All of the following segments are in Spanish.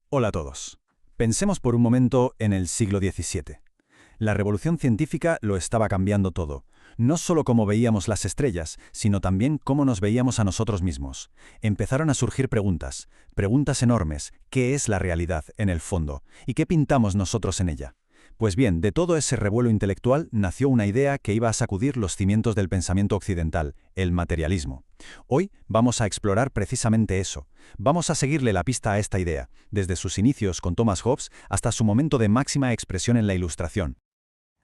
Hola a todos. Pensemos por un momento en el siglo XVII. La revolución científica lo estaba cambiando todo. No solo cómo veíamos las estrellas, sino también cómo nos veíamos a nosotros mismos. Empezaron a surgir preguntas enormes. ¿Qué es la realidad, en el fondo? ¿Y qué pintamos nosotros en ella? Pues bien, de todo ese revuelo intelectual nació una idea que iba a sacudir los cimientos del pensamiento occidental, el materialismo. Hoy vamos a explorar precisamente eso. Vamos a seguirle la pista a esta idea, desde sus inicios con Thomas Hobbes hasta su momento de máxima expresión en la Ilustración.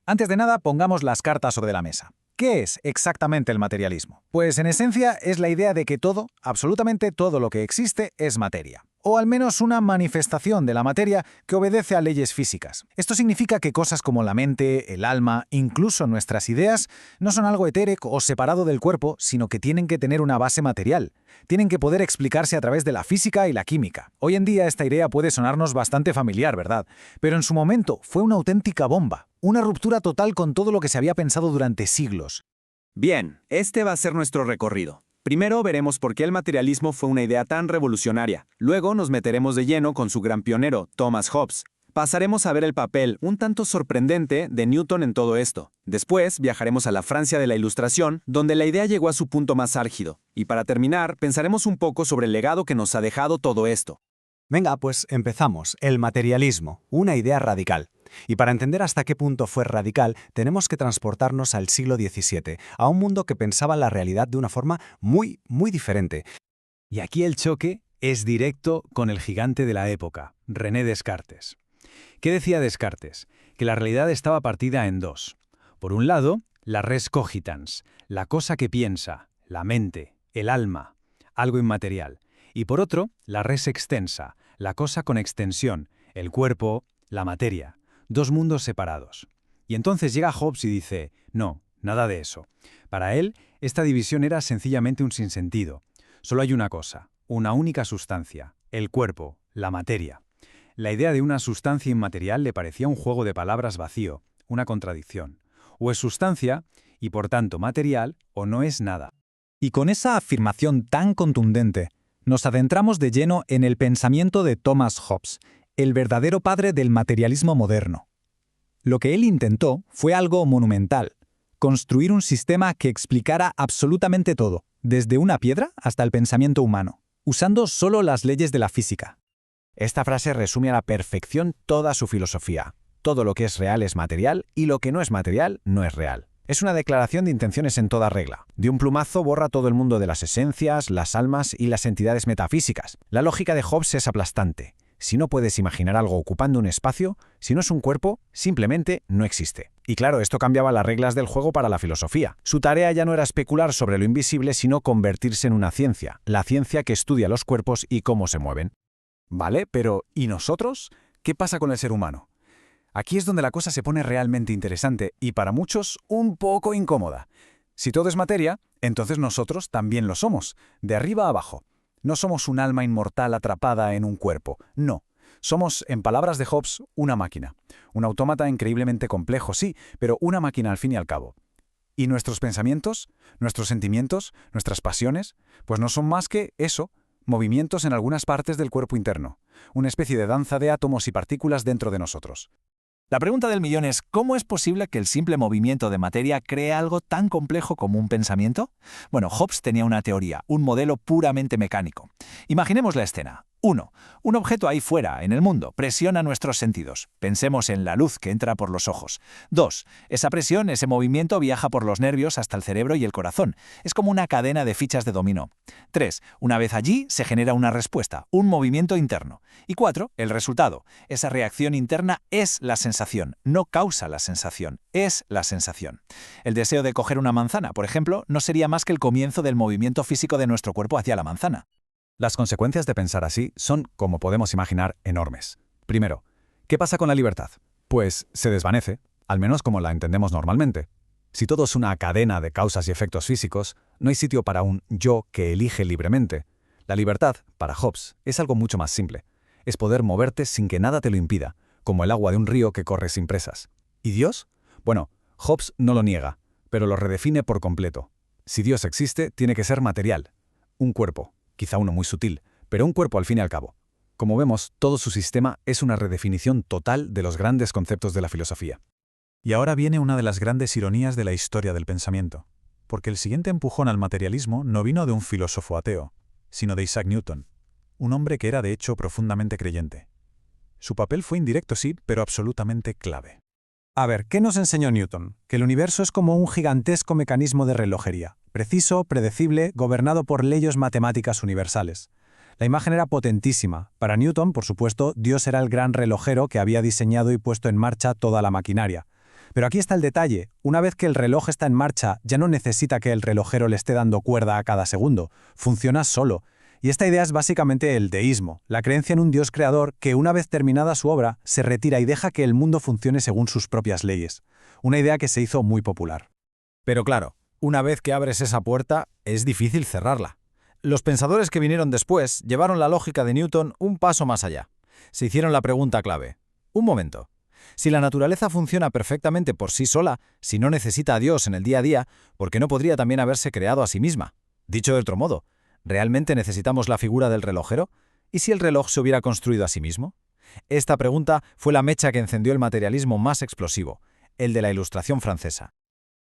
Antes de nada, pongamos las cartas sobre la mesa. ¿Qué es exactamente el materialismo? Pues en esencia es la idea de que todo, absolutamente todo lo que existe, es materia. O al menos una manifestación de la materia que obedece a leyes físicas. Esto significa que cosas como la mente, el alma, incluso nuestras ideas, no son algo etéreo o separado del cuerpo, sino que tienen que tener una base material. Tienen que poder explicarse a través de la física y la química. Hoy en día esta idea puede sonarnos bastante familiar, ¿verdad? Pero en su momento fue una auténtica bomba. Una ruptura total con todo lo que se había pensado durante siglos. Bien, este va a ser nuestro recorrido. Primero veremos por qué el materialismo fue una idea tan revolucionaria. Luego nos meteremos de lleno con su gran pionero, Thomas Hobbes. Pasaremos a ver el papel, un tanto sorprendente, de Newton en todo esto. Después viajaremos a la Francia de la Ilustración, donde la idea llegó a su punto más álgido. Y para terminar, pensaremos un poco sobre el legado que nos ha dejado todo esto. Venga, pues empezamos. El materialismo, una idea radical. Y para entender hasta qué punto fue radical, tenemos que transportarnos al siglo XVII, a un mundo que pensaba la realidad de una forma muy diferente. Y aquí el choque es directo con el gigante de la época, René Descartes. ¿Qué decía Descartes? Que la realidad estaba partida en dos. Por un lado, la res cogitans, la cosa que piensa, la mente, el alma, algo inmaterial. Y por otro, la res extensa, la cosa con extensión, el cuerpo, la materia. Dos mundos separados. Y entonces llega Hobbes y dice, no, nada de eso. Para él, esta división era sencillamente un sinsentido. Solo hay una cosa, una única sustancia, el cuerpo, la materia. La idea de una sustancia inmaterial le parecía un juego de palabras vacío, una contradicción. O es sustancia, y por tanto material, o no es nada. Y con esa afirmación tan contundente, nos adentramos de lleno en el pensamiento de Thomas Hobbes, el verdadero padre del materialismo moderno. Lo que él intentó fue algo monumental, construir un sistema que explicara absolutamente todo, desde una piedra hasta el pensamiento humano, usando solo las leyes de la física. Esta frase resume a la perfección toda su filosofía. Todo lo que es real es material y lo que no es material no es real. Es una declaración de intenciones en toda regla. De un plumazo borra todo el mundo de las esencias, las almas y las entidades metafísicas. La lógica de Hobbes es aplastante. Si no puedes imaginar algo ocupando un espacio, si no es un cuerpo, simplemente no existe. Y claro, esto cambiaba las reglas del juego para la filosofía. Su tarea ya no era especular sobre lo invisible, sino convertirse en una ciencia, la ciencia que estudia los cuerpos y cómo se mueven. Vale, pero ¿y nosotros? ¿Qué pasa con el ser humano? Aquí es donde la cosa se pone realmente interesante y para muchos un poco incómoda. Si todo es materia, entonces nosotros también lo somos, de arriba a abajo. No somos un alma inmortal atrapada en un cuerpo, no. Somos, en palabras de Hobbes, una máquina. Un autómata increíblemente complejo, sí, pero una máquina al fin y al cabo. ¿Y nuestros pensamientos, nuestros sentimientos, nuestras pasiones? Pues no son más que eso, movimientos en algunas partes del cuerpo interno. Una especie de danza de átomos y partículas dentro de nosotros. La pregunta del millón es, ¿cómo es posible que el simple movimiento de materia cree algo tan complejo como un pensamiento? Bueno, Hobbes tenía una teoría, un modelo puramente mecánico. Imaginemos la escena. 1. Un objeto ahí fuera, en el mundo, presiona nuestros sentidos. Pensemos en la luz que entra por los ojos. 2. Esa presión, ese movimiento viaja por los nervios hasta el cerebro y el corazón. Es como una cadena de fichas de dominó. 3. Una vez allí, se genera una respuesta, un movimiento interno. Y 4. El resultado. Esa reacción interna es la sensación, no causa la sensación, es la sensación. El deseo de coger una manzana, por ejemplo, no sería más que el comienzo del movimiento físico de nuestro cuerpo hacia la manzana. Las consecuencias de pensar así son, como podemos imaginar, enormes. Primero, ¿qué pasa con la libertad? Pues se desvanece, al menos como la entendemos normalmente. Si todo es una cadena de causas y efectos físicos, no hay sitio para un yo que elige libremente. La libertad, para Hobbes, es algo mucho más simple. Es poder moverte sin que nada te lo impida, como el agua de un río que corre sin presas. ¿Y Dios? Bueno, Hobbes no lo niega, pero lo redefine por completo. Si Dios existe, tiene que ser material. Un cuerpo. Quizá uno muy sutil, pero un cuerpo al fin y al cabo. Como vemos, todo su sistema es una redefinición total de los grandes conceptos de la filosofía. Y ahora viene una de las grandes ironías de la historia del pensamiento, porque el siguiente empujón al materialismo no vino de un filósofo ateo, sino de Isaac Newton, un hombre que era de hecho profundamente creyente. Su papel fue indirecto sí, pero absolutamente clave. A ver, ¿qué nos enseñó Newton? Que el universo es como un gigantesco mecanismo de relojería, preciso, predecible, gobernado por leyes matemáticas universales. La imagen era potentísima. Para Newton, por supuesto, Dios era el gran relojero que había diseñado y puesto en marcha toda la maquinaria. Pero aquí está el detalle. Una vez que el reloj está en marcha, ya no necesita que el relojero le esté dando cuerda a cada segundo. Funciona solo. Y esta idea es básicamente el deísmo, la creencia en un Dios creador que, una vez terminada su obra, se retira y deja que el mundo funcione según sus propias leyes. Una idea que se hizo muy popular. Pero claro, una vez que abres esa puerta, es difícil cerrarla. Los pensadores que vinieron después llevaron la lógica de Newton un paso más allá. Se hicieron la pregunta clave. Un momento. Si la naturaleza funciona perfectamente por sí sola, si no necesita a Dios en el día a día, ¿por qué no podría también haberse creado a sí misma? Dicho de otro modo, ¿realmente necesitamos la figura del relojero? ¿Y si el reloj se hubiera construido a sí mismo? Esta pregunta fue la mecha que encendió el materialismo más explosivo, el de la Ilustración francesa.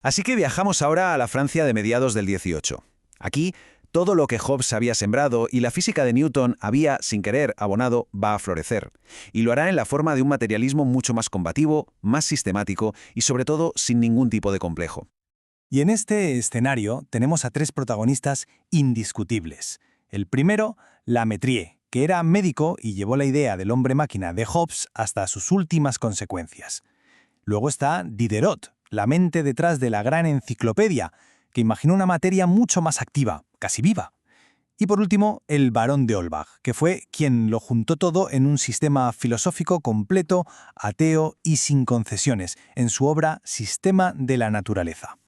Así que viajamos ahora a la Francia de mediados del 18. Aquí, todo lo que Hobbes había sembrado y la física de Newton había, sin querer, abonado, va a florecer. Y lo hará en la forma de un materialismo mucho más combativo, más sistemático y, sobre todo, sin ningún tipo de complejo. Y en este escenario tenemos a tres protagonistas indiscutibles. El primero, La Mettrie, que era médico y llevó la idea del hombre-máquina de Hobbes hasta sus últimas consecuencias. Luego está Diderot, la mente detrás de la gran enciclopedia, que imaginó una materia mucho más activa, casi viva. Y por último, el barón de Holbach, que fue quien lo juntó todo en un sistema filosófico completo, ateo y sin concesiones, en su obra Sistema de la Naturaleza.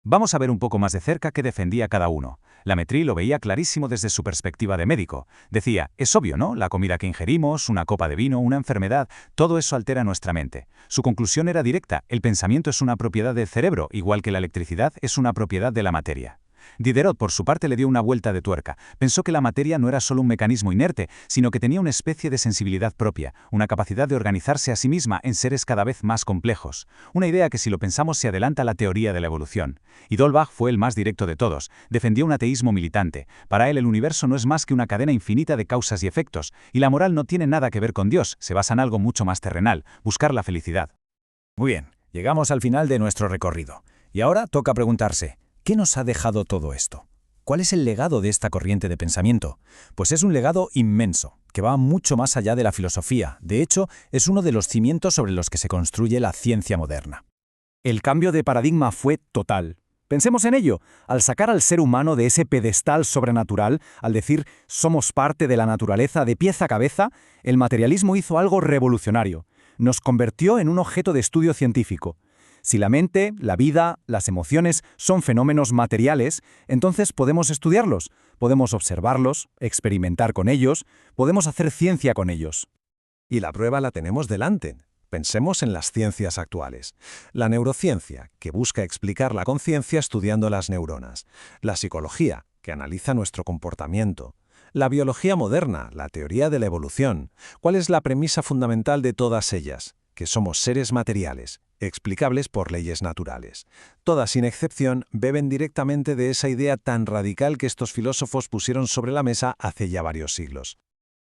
Vamos a ver un poco más de cerca qué defendía cada uno. La Mettrie lo veía clarísimo desde su perspectiva de médico. Decía, es obvio, ¿no? La comida que ingerimos, una copa de vino, una enfermedad, todo eso altera nuestra mente. Su conclusión era directa, el pensamiento es una propiedad del cerebro, igual que la electricidad es una propiedad de la materia. Diderot, por su parte, le dio una vuelta de tuerca. Pensó que la materia no era solo un mecanismo inerte, sino que tenía una especie de sensibilidad propia, una capacidad de organizarse a sí misma en seres cada vez más complejos. Una idea que, si lo pensamos, se adelanta a la teoría de la evolución. Y Holbach fue el más directo de todos. Defendió un ateísmo militante. Para él, el universo no es más que una cadena infinita de causas y efectos, y la moral no tiene nada que ver con Dios, se basa en algo mucho más terrenal, buscar la felicidad. Muy bien, llegamos al final de nuestro recorrido. Y ahora toca preguntarse, ¿qué nos ha dejado todo esto? ¿Cuál es el legado de esta corriente de pensamiento? Pues es un legado inmenso, que va mucho más allá de la filosofía. De hecho, es uno de los cimientos sobre los que se construye la ciencia moderna. El cambio de paradigma fue total. Pensemos en ello. Al sacar al ser humano de ese pedestal sobrenatural, al decir somos parte de la naturaleza de pies a cabeza, el materialismo hizo algo revolucionario. Nos convirtió en un objeto de estudio científico. Si la mente, la vida, las emociones son fenómenos materiales, entonces podemos estudiarlos, podemos observarlos, experimentar con ellos, podemos hacer ciencia con ellos. Y la prueba la tenemos delante. Pensemos en las ciencias actuales. La neurociencia, que busca explicar la conciencia estudiando las neuronas. La psicología, que analiza nuestro comportamiento. La biología moderna, la teoría de la evolución. ¿Cuál es la premisa fundamental de todas ellas? Que somos seres materiales, explicables por leyes naturales. Todas, sin excepción, beben directamente de esa idea tan radical que estos filósofos pusieron sobre la mesa hace ya varios siglos.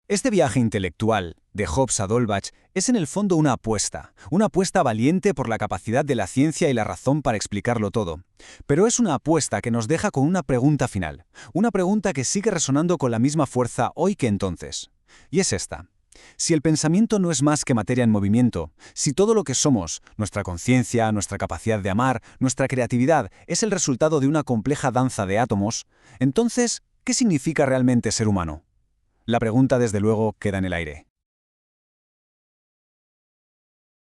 Este viaje intelectual, de Hobbes a Holbach, es en el fondo una apuesta valiente por la capacidad de la ciencia y la razón para explicarlo todo. Pero es una apuesta que nos deja con una pregunta final, una pregunta que sigue resonando con la misma fuerza hoy que entonces. Y es esta. Si el pensamiento no es más que materia en movimiento, si todo lo que somos, nuestra conciencia, nuestra capacidad de amar, nuestra creatividad, es el resultado de una compleja danza de átomos, entonces, ¿qué significa realmente ser humano? La pregunta, desde luego, queda en el aire.